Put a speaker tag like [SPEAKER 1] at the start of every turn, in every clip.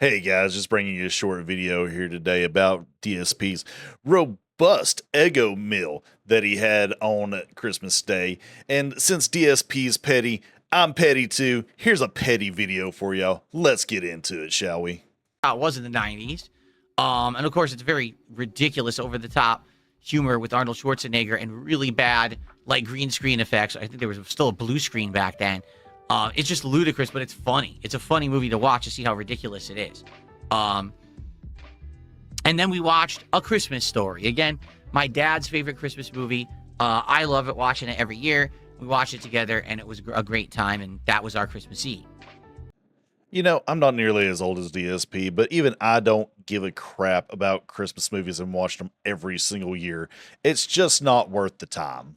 [SPEAKER 1] Hey guys, just bringing you a short video here today about DSP's robust Eggo meal that he had on Christmas Day. And since DSP's petty, I'm petty too. Here's a petty video for y'all. Let's get into it, shall we?
[SPEAKER 2] It was in the 90s. And of course, it's very ridiculous, over-the-top humor with Arnold Schwarzenegger and really bad, like, green screen effects. I think there was still a blue screen back then. It's just ludicrous, but it's funny. It's a funny movie to watch to see how ridiculous it is. And then we watched A Christmas Story. Again, my dad's favorite Christmas movie. I love it, watching it every year. We watched it together, and it was a great time, and that was our Christmas Eve.
[SPEAKER 1] You know, I'm not nearly as old as DSP, but even I don't give a crap about Christmas movies and watch them every single year. It's just not worth the time.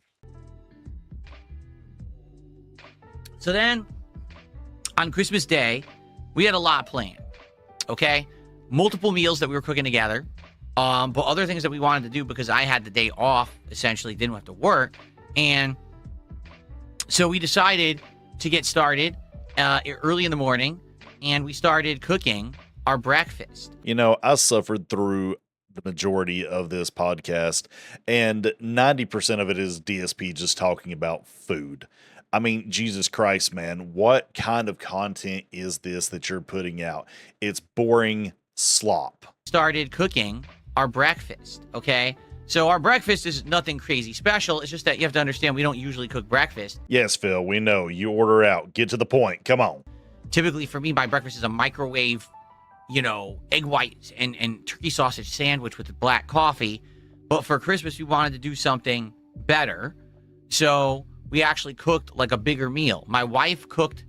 [SPEAKER 2] So then, on Christmas Day, we had a lot planned, okay? Multiple meals that we were cooking together, but other things that we wanted to do because I had the day off, essentially, didn't have to work. And so we decided to get started early in the morning, and we started cooking our breakfast.
[SPEAKER 1] You know, I suffered through the majority of this podcast, and 90% of it is DSP just talking about food. I mean, Jesus Christ, man, what kind of content is this that you're putting out? It's boring slop.
[SPEAKER 2] Started cooking our breakfast, okay? So our breakfast is nothing crazy special. It's just that you have to understand we don't usually cook breakfast.
[SPEAKER 1] Yes, Phil, we know. You order out. Get to the point. Come on.
[SPEAKER 2] Typically, for me, my breakfast is a microwave, egg whites and turkey sausage sandwich with black coffee. But for Christmas, we wanted to do something better. So we actually cooked like a bigger meal. My wife cooked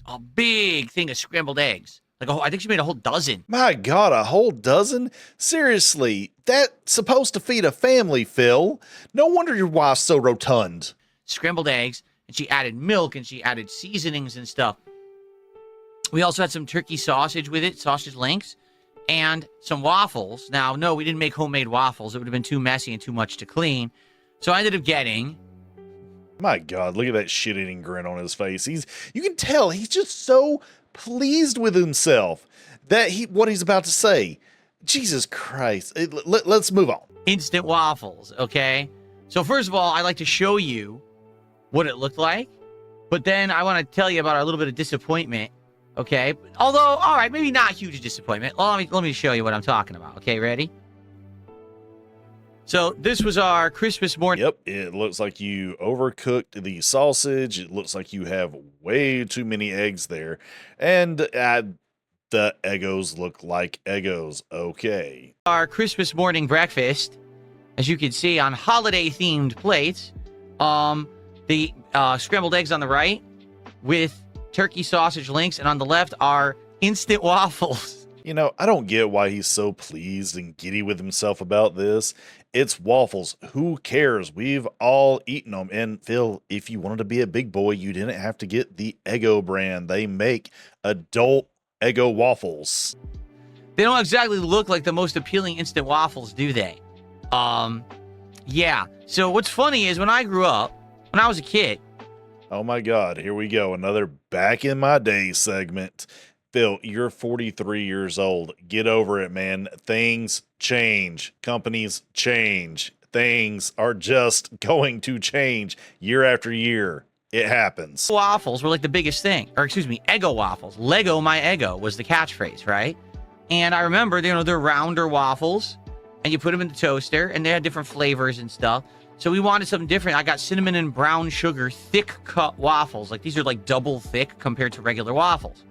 [SPEAKER 2] a big thing of scrambled eggs. I think she made a whole dozen.
[SPEAKER 1] My God, a whole dozen? Seriously, that's supposed to feed a family, Phil. No wonder your wife's so rotund.
[SPEAKER 2] Scrambled eggs, and she added milk, and she added seasonings and stuff. We also had some turkey sausage with it, sausage links, and some waffles. Now, no, we didn't make homemade waffles. It would have been too messy and too much to clean. So I ended up getting...
[SPEAKER 1] My God, look at that shit-eating grin on his face. You can tell he's just so pleased with himself that what he's about to say. Jesus Christ. Let's move on.
[SPEAKER 2] Instant waffles, okay? So first of all, I like to show you what it looked like, but then I want to tell you about our little bit of disappointment, okay? Although, all right, maybe not huge disappointment. Well, let me show you what I'm talking about, okay? Ready? So this was our Christmas morning.
[SPEAKER 1] Yep, it looks like you overcooked the sausage. It looks like you have way too many eggs there. And the Eggos look like Eggos. Okay.
[SPEAKER 2] Our Christmas morning breakfast, as you can see, on holiday-themed plates. The scrambled eggs on the right with turkey sausage links, and on the left are instant waffles.
[SPEAKER 1] You know, I don't get why he's so pleased and giddy with himself about this. It's waffles. Who cares? We've all eaten them. And Phil, if you wanted to be a big boy, you didn't have to get the Eggo brand. They make adult Eggo waffles.
[SPEAKER 2] They don't exactly look like the most appealing instant waffles, do they? Yeah. So what's funny is when I grew up, when I was a kid.
[SPEAKER 1] Oh my God, here we go. Another back in my day segment. Phil, you're 43 years old. Get over it, man. Things change. Companies change. Things are just going to change year after year. It happens.
[SPEAKER 2] Waffles were like the biggest thing. Or excuse me, Eggo waffles. Lego my Eggo was the catchphrase, right? And I remember, they're rounder waffles, and you put them in the toaster, and they had different flavors and stuff. So we wanted something different. I got cinnamon and brown sugar thick cut waffles. Like, these are like double thick compared to regular waffles.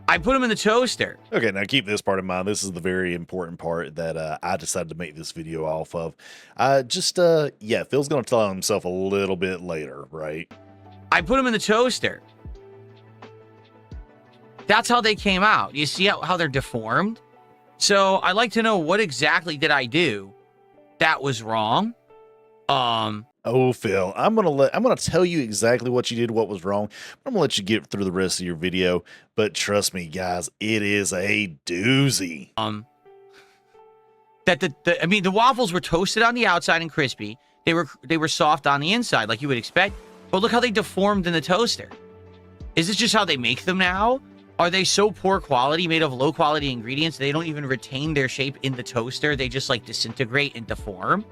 [SPEAKER 2] I put them in the toaster.
[SPEAKER 1] Okay, now keep this part in mind. This is the very important part that I decided to make this video off of. Yeah, Phil's going to tell himself a little bit later, right?
[SPEAKER 2] I put them in the toaster. That's how they came out. You see how they're deformed? So I'd like to know, what exactly did I do that was wrong?
[SPEAKER 1] Oh, Phil, I'm gonna tell you exactly what you did, what was wrong. I'm gonna let you get through the rest of your video, but trust me, guys, it is a doozy.
[SPEAKER 2] The waffles were toasted on the outside and crispy. They were soft on the inside, like you would expect. But look how they deformed in the toaster. Is this just how they make them now? Are they so poor quality, made of low quality ingredients, they don't even retain their shape in the toaster? They just like disintegrate and deform?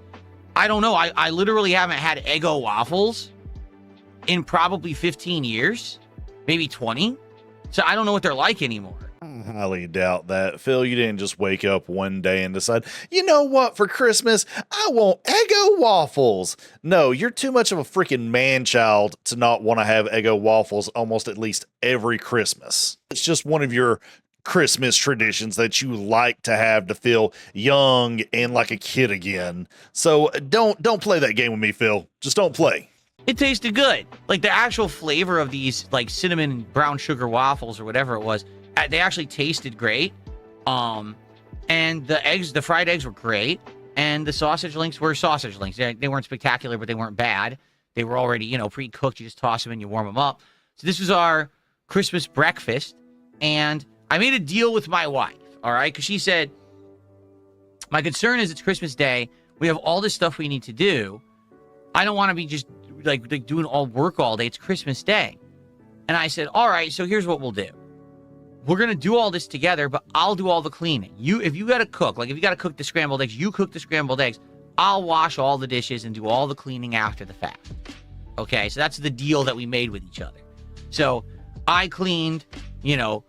[SPEAKER 2] I don't know. I literally haven't had Eggo waffles in probably 15 years, maybe 20. So I don't know what they're like anymore.
[SPEAKER 1] I highly doubt that. Phil, you didn't just wake up one day and decide, you know what, for Christmas, I want Eggo waffles. No, you're too much of a freaking man-child to not want to have Eggo waffles almost at least every Christmas. It's just one of your Christmas traditions that you like to have to feel young and like a kid again. So don't play that game with me, Phil. Just don't play.
[SPEAKER 2] It tasted good. Like the actual flavor of these like cinnamon brown sugar waffles or whatever it was, they actually tasted great. And the fried eggs were great. And the sausage links were sausage links. They weren't spectacular, but they weren't bad. They were already, pre-cooked. You just toss them and you warm them up. So this was our Christmas breakfast. And I made a deal with my wife, all right? Because she said, my concern is it's Christmas Day. We have all this stuff we need to do. I don't want to be just like doing all work all day. It's Christmas Day. And I said, all right, so here's what we'll do. We're going to do all this together, but I'll do all the cleaning. If you got to cook, like if you got to cook the scrambled eggs, you cook the scrambled eggs. I'll wash all the dishes and do all the cleaning after the fact. Okay, so that's the deal that we made with each other. So I cleaned, the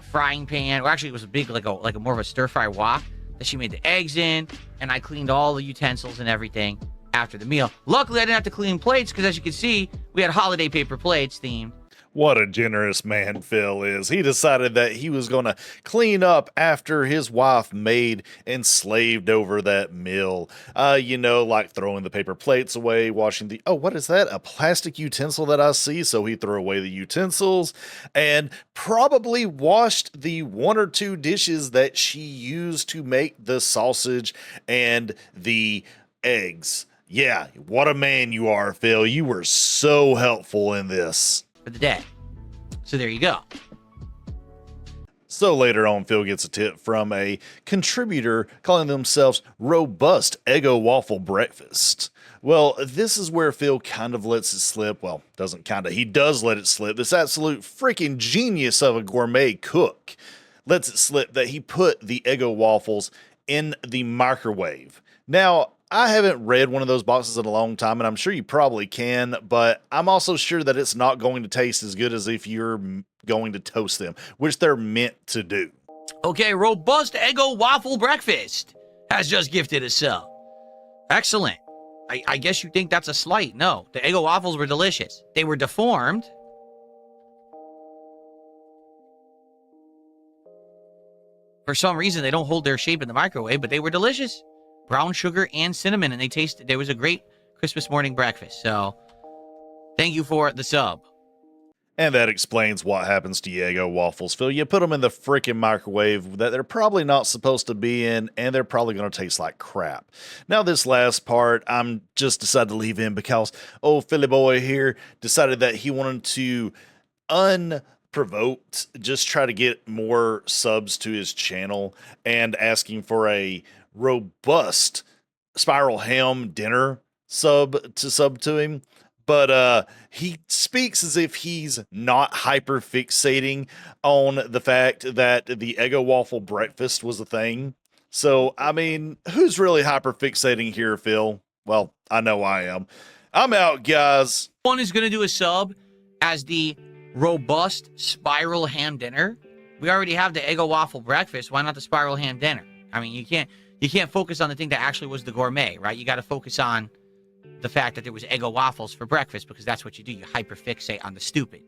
[SPEAKER 2] frying pan. Well, actually, it was a big, like a more of a stir-fry wok that she made the eggs in, and I cleaned all the utensils and everything after the meal. Luckily, I didn't have to clean plates because, as you can see, we had holiday paper plates themed.
[SPEAKER 1] What a generous man Phil is. He decided that he was going to clean up after his wife made and slaved over that meal. Like throwing the paper plates away, washing what is that? A plastic utensil that I see? So he threw away the utensils and probably washed the one or two dishes that she used to make the sausage and the eggs. Yeah, what a man you are, Phil. You were so helpful in this.
[SPEAKER 2] For the day. So there you go.
[SPEAKER 1] So later on, Phil gets a tip from a contributor calling themselves Robust Eggo Waffle Breakfast. Well, this is where Phil kind of lets it slip. Well, doesn't kind of. He does let it slip. This absolute freaking genius of a gourmet cook lets it slip that he put the Eggo waffles in the microwave. Now, I haven't read one of those boxes in a long time, and I'm sure you probably can, but I'm also sure that it's not going to taste as good as if you're going to toast them, which they're meant to do.
[SPEAKER 2] Okay, Robust Eggo Waffle Breakfast has just gifted a sub. Excellent. I guess you think that's a slight. No, the Eggo waffles were delicious. They were deformed. For some reason, they don't hold their shape in the microwave, but they were delicious. Brown sugar and cinnamon, and there was a great Christmas morning breakfast. So thank you for the sub.
[SPEAKER 1] And that explains what happens to Eggo waffles, Phil. You put them in the freaking microwave that they're probably not supposed to be in, and they're probably going to taste like crap. Now, this last part, I'm just decided to leave in because Philly boy here decided that he wanted to unprovoked just try to get more subs to his channel and asking for a robust spiral ham dinner sub to him, but he speaks as if he's not hyper fixating on the fact that the Eggo waffle breakfast was a thing. So I mean, who's really hyper fixating here, Phil? Well, I know I am. I'm out, guys.
[SPEAKER 2] One is going to do a sub as the robust spiral ham dinner. We already have the Eggo waffle breakfast. Why not the spiral ham dinner? I mean, you can't focus on the thing that actually was the gourmet, right? You got to focus on the fact that there was Eggo waffles for breakfast because that's what you do. You hyperfixate on the stupid.